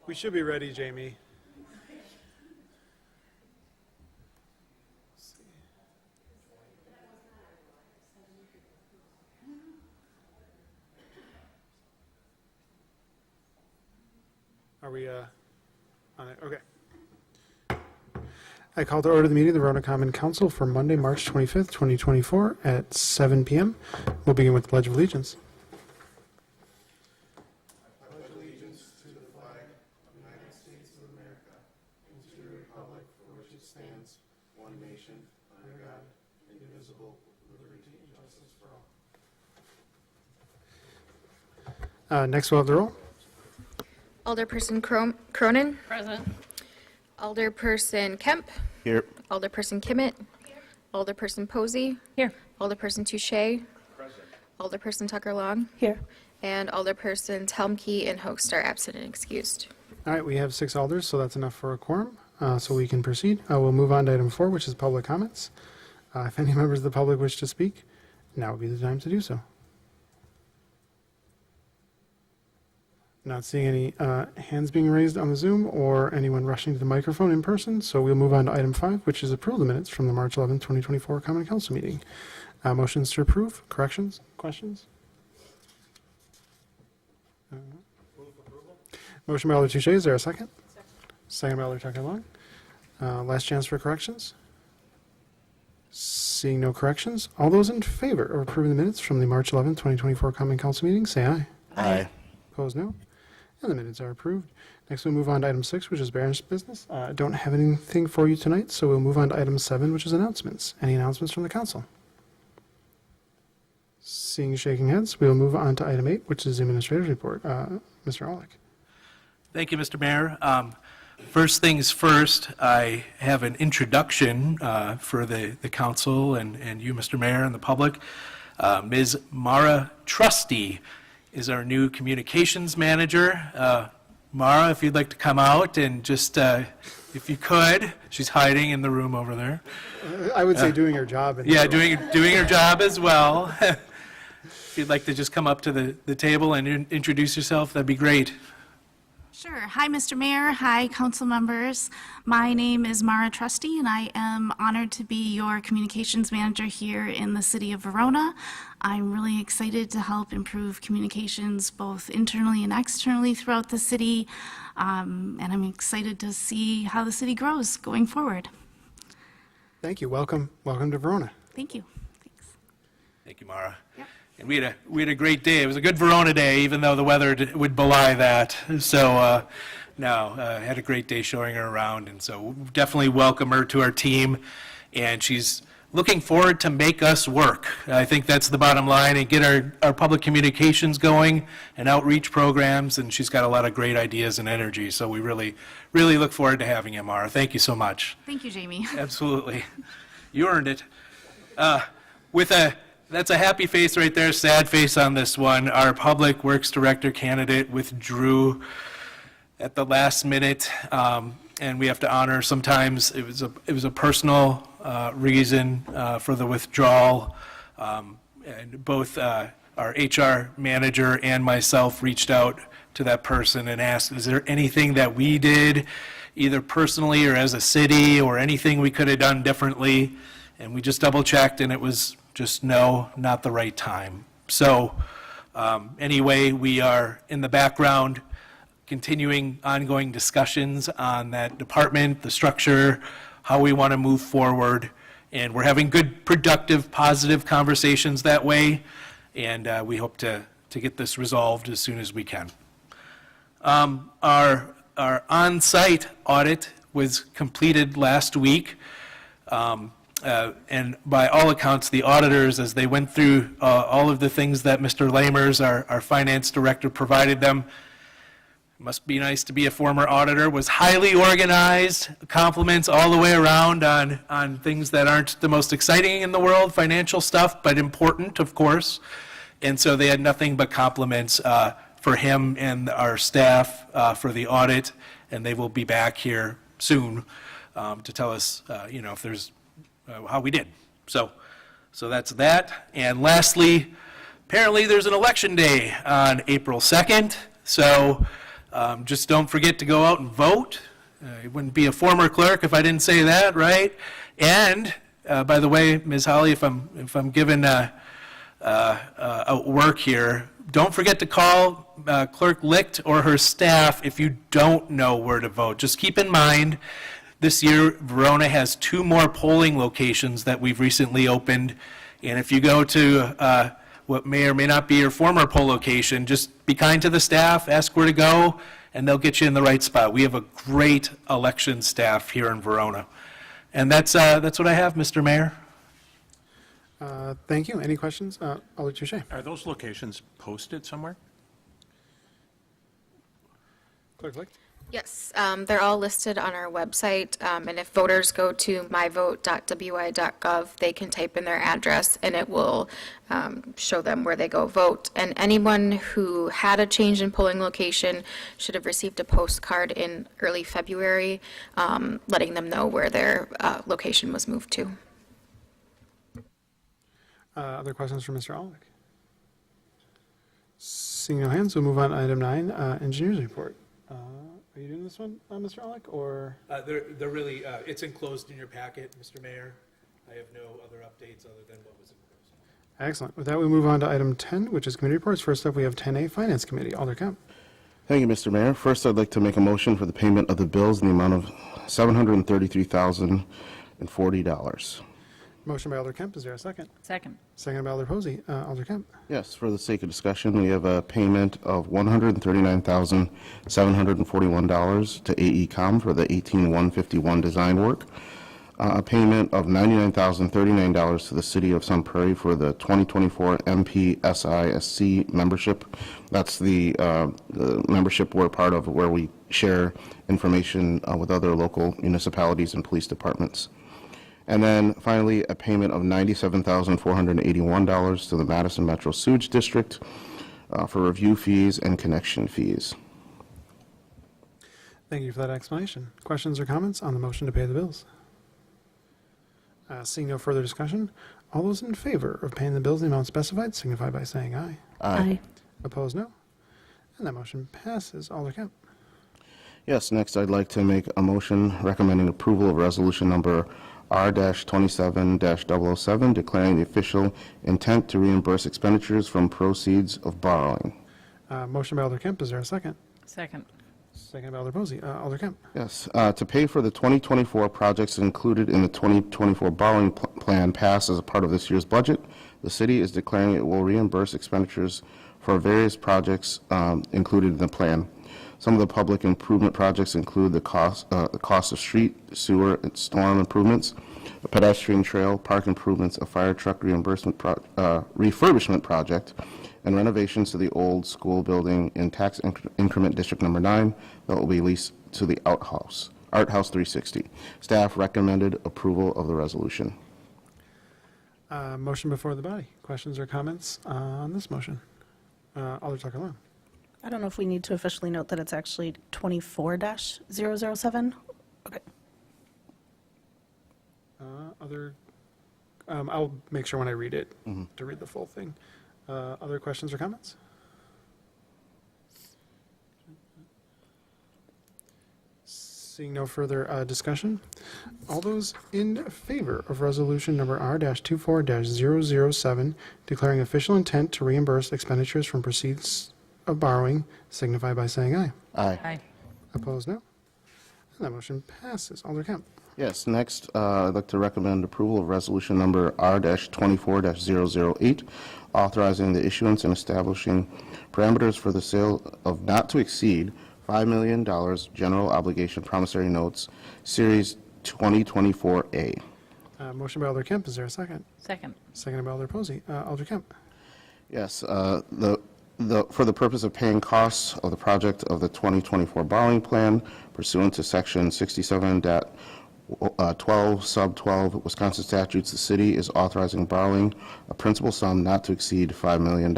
We should be ready, Jamie. Are we on it? Okay. I call to order the meeting of the Verona Common Council for Monday, March 25th, 2024 at 7 p.m. We'll begin with the Pledge of Allegiance. Next, we'll have the roll. Alderperson Cronin. Present. Alderperson Kemp. Here. Alderperson Kimmett. Alderperson Posey. Here. Alderperson Touche. Alderperson Tucker Long. Here. And Alderperson Telmke and Host are absent and excused. All right, we have 6 alders, so that's enough for a quorum, so we can proceed. We'll move on to item 4, which is public comments. If any members of the public wish to speak, now would be the time to do so. Not seeing any hands being raised on the Zoom or anyone rushing to the microphone in person, so we'll move on to item 5, which is approve the minutes from the March 11, 2024 Common Council meeting. Motions to approve, corrections, questions? Motion by Alder Touche, is there a second? Second by Alder Tucker Long. Last chance for corrections? Seeing no corrections, all those in favor of approving the minutes from the March 11, 2024 Common Council meeting, say aye. Aye. Opposed, no. And the minutes are approved. Next, we'll move on to item 6, which is Baron's business. I don't have anything for you tonight, so we'll move on to item 7, which is announcements. Any announcements from the council? Seeing shaking heads, we'll move on to item 8, which is the administrator's report. Mr. Olick. Thank you, Mr. Mayor. First things first, I have an introduction for the council and you, Mr. Mayor, and the public. Ms. Mara Trusty is our new communications manager. Mara, if you'd like to come out and just, if you could, she's hiding in the room over there. I would say doing her job. Yeah, doing her job as well. If you'd like to just come up to the table and introduce yourself, that'd be great. Sure. Hi, Mr. Mayor. Hi, council members. My name is Mara Trusty, and I am honored to be your communications manager here in the city of Verona. I'm really excited to help improve communications both internally and externally throughout the city, and I'm excited to see how the city grows going forward. Thank you. Welcome to Verona. Thank you. Thanks. Thank you, Mara. Yep. And we had a great day. It was a good Verona day, even though the weather would belie that. So, had a great day showing her around, and so definitely welcome her to our team. And she's looking forward to make us work. I think that's the bottom line, and get our public communications going and outreach programs. And she's got a lot of great ideas and energy. So we really, really look forward to having you, Mara. Thank you so much. Thank you, Jamie. Absolutely. You earned it. That's a happy face right there, sad face on this one. Our Public Works Director candidate withdrew at the last minute, and we have to honor sometimes it was a personal reason for the withdrawal. And both our HR manager and myself reached out to that person and asked, is there anything that we did, either personally or as a city, or anything we could have done differently? And we just double-checked, and it was just no, not the right time. So anyway, we are in the background continuing ongoing discussions on that department, the structure, how we want to move forward. And we're having good, productive, positive conversations that way. And we hope to get this resolved as soon as we can. Our on-site audit was completed last week. And by all accounts, the auditors, as they went through all of the things that Mr. Lamers, our finance director, provided them, must be nice to be a former auditor, was highly organized, compliments all the way around on things that aren't the most exciting in the world, financial stuff, but important, of course. And so they had nothing but compliments for him and our staff for the audit, and they will be back here soon to tell us, if there's how we did. So that's that. And lastly, apparently there's an election day on April 2nd. So Just don't forget to go out and vote. You wouldn't be a former clerk if I didn't say that, right? And, by the way, Ms. Holly, if I'm given work here, don't forget to call Clerk Licht or her staff if you don't know where to vote. Just keep in mind, this year, Verona has 2 more polling locations that we've recently opened. And if you go to what may or may not be your former poll location, just be kind to the staff, ask where to go, and they'll get you in the right spot. We have a great election staff here in Verona. And that's what I have, Mr. Mayor. Thank you. Any questions? Alder Touche. Are those locations posted somewhere? Clerk Licht. Yes, they're all listed on our website, and if voters go to myvote.wi.gov, they can type in their address, and it will show them where they go vote. And anyone who had a change in polling location should have received a postcard in early February, letting them know where their location was moved to. Other questions for Mr. Olick? Seeing no hands, we'll move on to item 9, engineers report. Are you doing this one, Mr. Olick, or? They're really, it's enclosed in your packet, Mr. Mayor. I have no other updates other than what was enclosed. Excellent. With that, we move on to item 10, which is committee reports. First up, we have 10A, Finance Committee. Alder Kemp. Thank you, Mr. Mayor. First, I'd like to make a motion for the payment of the bills in the amount of $733,040. Motion by Alder Kemp. Is there a second? Second. Second by Alder Posey. Alder Kemp. Yes, for the sake of discussion, we have a payment of $139,741 to AECom for the 18151 design work. A payment of $99,039 to the City of Sun Prairie for the 2024 MPSISC membership. That's the membership we're part of, where we share information with other local municipalities and police departments. And then finally, a payment of $97,481 to the Madison Metro Sewage District for review fees and connection fees. Thank you for that explanation. Questions or comments on the motion to pay the bills? Seeing no further discussion, all those in favor of paying the bills in the amount specified signify by saying aye. Aye. Opposed, no. And that motion passes. Alder Kemp. Yes, next I'd like to make a motion recommending approval of resolution number R-27-007, declaring the official intent to reimburse expenditures from proceeds of borrowing. Motion by Alder Kemp. Is there a second? Second. Second by Alder Posey. Alder Kemp. Yes, to pay for the 2024 projects included in the 2024 borrowing plan passed as a part of this year's budget, the city is declaring it will reimburse expenditures for various projects included in the plan. Some of the public improvement projects include the cost of street, sewer, and storm improvements, a pedestrian trail, park improvements, a fire truck refurbishment project, and renovations to the old school building in tax increment District Number 9 that will be leased to the Art House 360. Staff recommended approval of the resolution. Motion before the body. Questions or comments on this motion? Alder Tucker-Long. I don't know if we need to officially note that it's actually 24-007. Okay. I'll make sure when I read it to read the full thing. Other questions or comments? Seeing no further discussion, all those in favor of resolution number R-24-007, declaring official intent to reimburse expenditures from proceeds of borrowing, signify by saying aye. Aye. Aye. Opposed, no. And that motion passes. Alder Kemp. Yes, next, I'd like to recommend approval of resolution number R-24-008, authorizing the issuance and establishing parameters for the sale of not to exceed $5 million general obligation promissory notes, Series 2024A. Motion by Alder Kemp. Is there a second? Second. Second by Alder Posey. Alder Kemp. Yes, for the purpose of paying costs of the project of the 2024 borrowing plan pursuant to Section 67.12, Sub 12 Wisconsin statutes, the city is authorizing borrowing a principal sum not to exceed $5 million.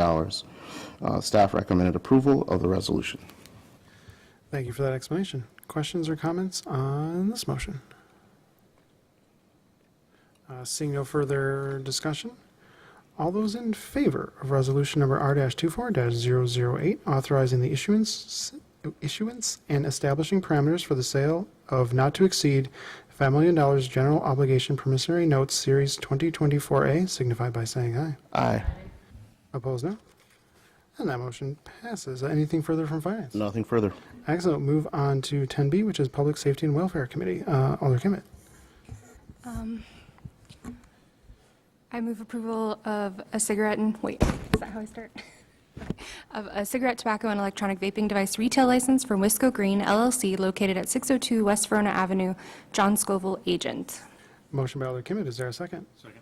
Staff recommended approval of the resolution. Thank you for that explanation. Questions or comments on this motion? Seeing no further discussion, all those in favor of resolution number R-24-008, authorizing the issuance issuance and establishing parameters for the sale of not to exceed $5 million general obligation promissory notes, Series 2024A, signify by saying aye. Aye. Opposed, no? And that motion passes. Anything further from Finance? Nothing further. Excellent. Move on to 10B, which is Public Safety and Welfare Committee. Alder Kimmett. I move approval of a cigarette and, wait, is that how I start? Of a cigarette, tobacco, and electronic vaping device retail license for Wisco Green LLC located at 602 West Verona Avenue, John Scoville, agent. Motion by Alder Kimmett. Is there a second? Second.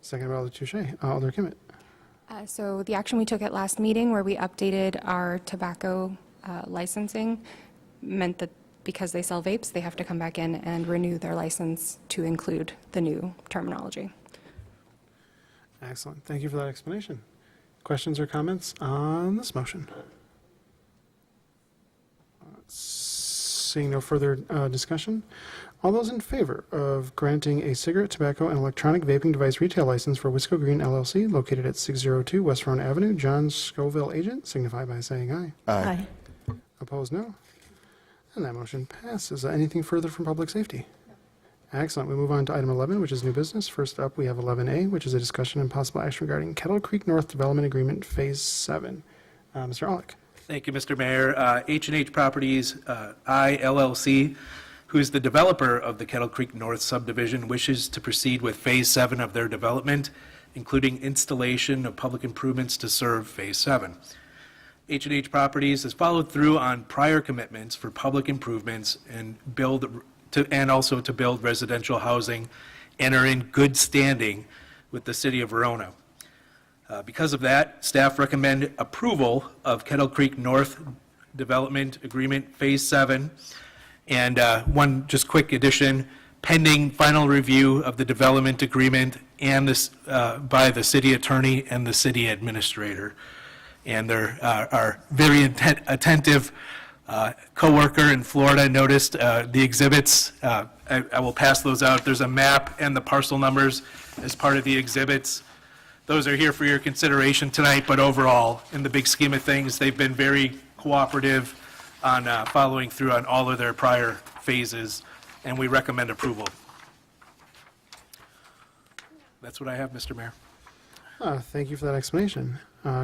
Second by Alder Touche. Alder Kimmett. So the action we took at last meeting where we updated our tobacco licensing meant that because they sell vapes, they have to come back in and renew their license to include the new terminology. Excellent. Thank you for that explanation. Questions or comments on this motion? Seeing no further discussion, all those in favor of granting a cigarette, tobacco, and electronic vaping device retail license for Wisco Green LLC located at 602 West Verona Avenue, John Scoville, agent, signify by saying aye. Aye. Opposed, no. And that motion passes. Anything further from Public Safety? Excellent. We move on to item 11, which is new business. First up, we have 11A, which is a discussion and possible action regarding Kettle Creek North Development Agreement Phase 7. Mr. Olick. Thank you, Mr. Mayor. H&H Properties, ILLC, who is the developer of the Kettle Creek North subdivision, wishes to proceed with Phase 7 of their development, including installation of public improvements to serve Phase 7. H&H Properties has followed through on prior commitments for public improvements and also to build residential housing and are in good standing with the city of Verona. Because of that, staff recommend approval of Kettle Creek North Development Agreement Phase 7. And one just quick addition, pending final review of the development agreement and this by the city attorney and the city administrator. And our very attentive coworker in Florida noticed the exhibits. I will pass those out. There's a map and the parcel numbers as part of the exhibits. Those are here for your consideration tonight, but overall, in the big scheme of things, they've been very cooperative on following through on all of their prior phases, and we recommend approval. That's what I have, Mr. Mayor. Thank you for that explanation.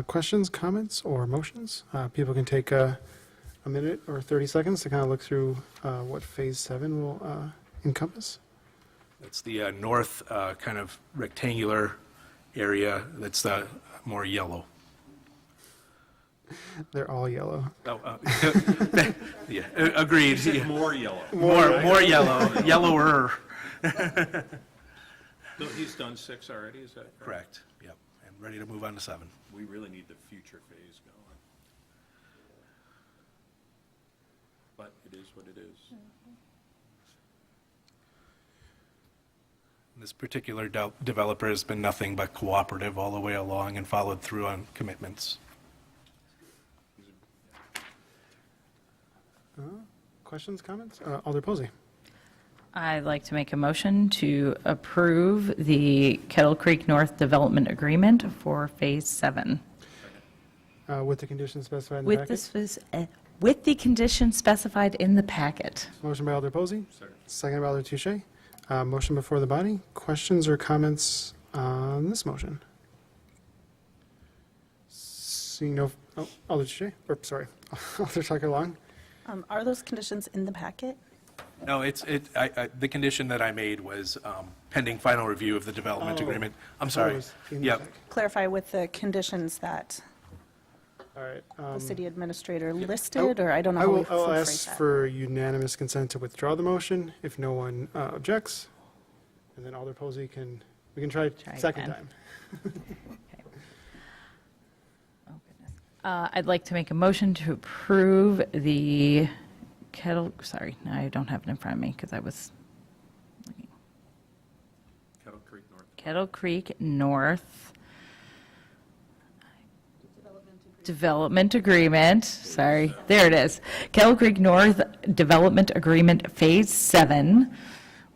Questions, comments, or motions? People can take a minute or 30 seconds to kind of look through what Phase 7 will encompass. That's the north kind of rectangular area that's more yellow. They're all yellow. Oh, yeah, agreed. Yeah. More yellow. More yellow, yellower. So he's done 6 already, is that correct? Correct, yep, and ready to move on to 7. We really need the future phase going. But it is what it is. This particular developer has been nothing but cooperative all the way along and followed through on commitments. Questions, comments? Alder Posey. I'd like to make a motion to approve the Kettle Creek North Development Agreement for Phase 7. With the conditions specified in the With packet. with the conditions specified in the packet. Motion by Alder Posey. Second by Alder Touche. Motion before the body. Questions or comments on this motion? Seeing no, Alder Touche, or sorry, Alder Tucker Long. Are those conditions in the packet? No, the condition that I made was pending final review of the development agreement. I'm Thought it sorry. was in the Yep, packet. Clarify with the conditions that All right. the city administrator listed, or I don't know how we I'll phrase ask that. for unanimous consent to withdraw the motion if no one objects. And then Alder Posey we can try second again. time. I'd like to make a motion to approve the Kettle, sorry, no, I don't have it in front of me because I was looking. Kettle Creek North. Kettle Creek North Development Agreement, sorry, there it is. Kettle Creek North Development Agreement Phase 7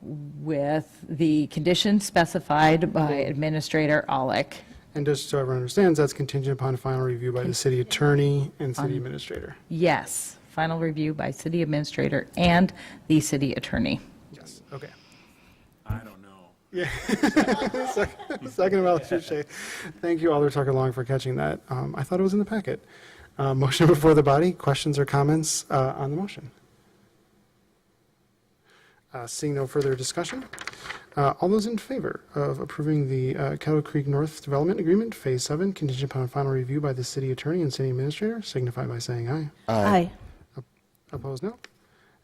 with the conditions specified by Administrator Olick. And just so everyone understands, that's contingent upon final review by the city attorney and city administrator. Yes, final review by city administrator and the city attorney. Yes, okay. I don't know. Second by Alder Touche. Thank you, Alder Tucker Long, for catching that. I thought it was in the packet. Motion before the body. Questions or comments on the motion? Seeing no further discussion, all those in favor of approving the Kettle Creek North Development Agreement, Phase 7, contingent upon final review by the city attorney and city administrator, signify by saying aye. Aye. Opposed, no.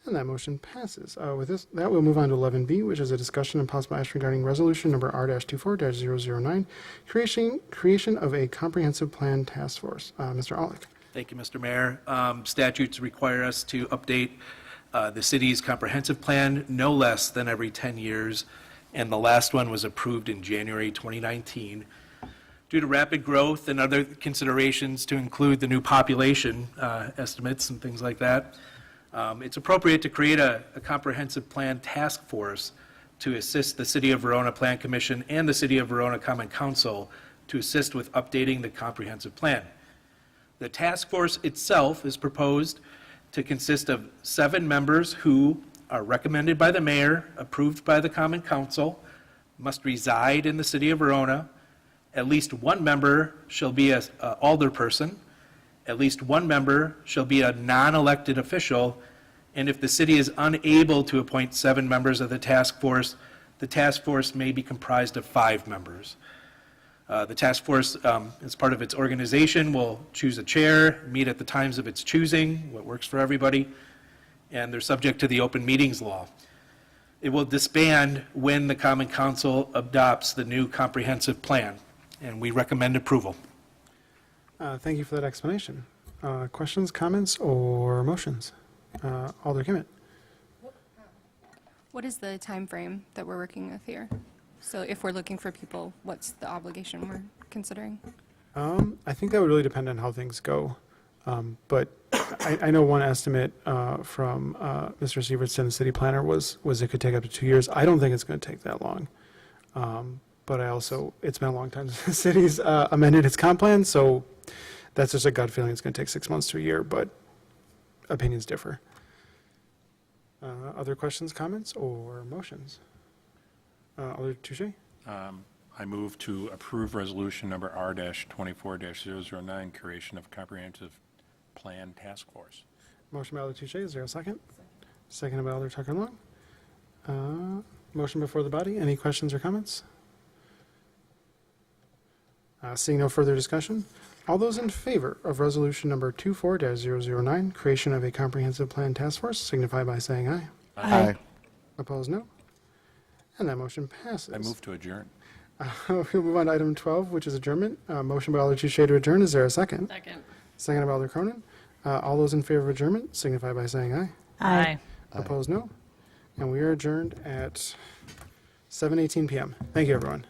And that motion passes. With that, we'll move on to 11B, which is a discussion and possible action regarding resolution number R-24-009, creation of a comprehensive plan task force. Mr. Aulick. Thank you, Mr. Mayor. Statutes require us to update the city's comprehensive plan no less than every 10 years, and the last one was approved in January 2019. Due to rapid growth and other considerations to include the new population estimates and things like that, it's appropriate to create a comprehensive plan task force to assist the City of Verona Plan Commission and the City of Verona Common Council to assist with updating the comprehensive plan. The task force itself is proposed to consist of 7 members who are recommended by the mayor, approved by the Common Council, must reside in the City of Verona. At least 1 member shall be an alderperson. At least 1 member shall be a non-elected official. And if the city is unable to appoint 7 members of the task force may be comprised of 5 members. The task force, as part of its organization, will choose a chair, meet at the times of its choosing, what works for everybody, and they're subject to the open meetings law. It will disband when the Common Council adopts the new comprehensive plan, and we recommend approval. Thank you for that explanation. Questions, comments, or motions? Alder Kimmett. What is the time frame that we're working with here? So if we're looking for people, what's the obligation we're considering? I think that would really depend on how things go. But I know one estimate from Mr. Sievertson, the city planner, was it could take up to 2 years. I don't think it's going to take that long. But it's been a long time since the city's amended its comp plan, so that's just a gut feeling. It's going to take 6 months to a year, but opinions differ. Other questions, comments, or motions? Alder Touche? I move to approve resolution number R-24-009, creation of comprehensive plan task force. Motion by Alder Touche. Is there a second? Second by Alder Tucker Long. Motion before the body. Any questions or comments? Seeing no further discussion, all those in favor of resolution number 24-009, creation of a comprehensive plan task force, signify by saying aye. Aye. Opposed, no. And that motion passes. I move to adjourn. We'll move on to item 12, which is adjournment. Motion by Alder Touche to adjourn. Is there a second? Second. Second by Alder Cronin. All those in favor of adjournment, signify by saying aye. Aye. Opposed, no. And we are adjourned at 7:18 PM. Thank you, everyone.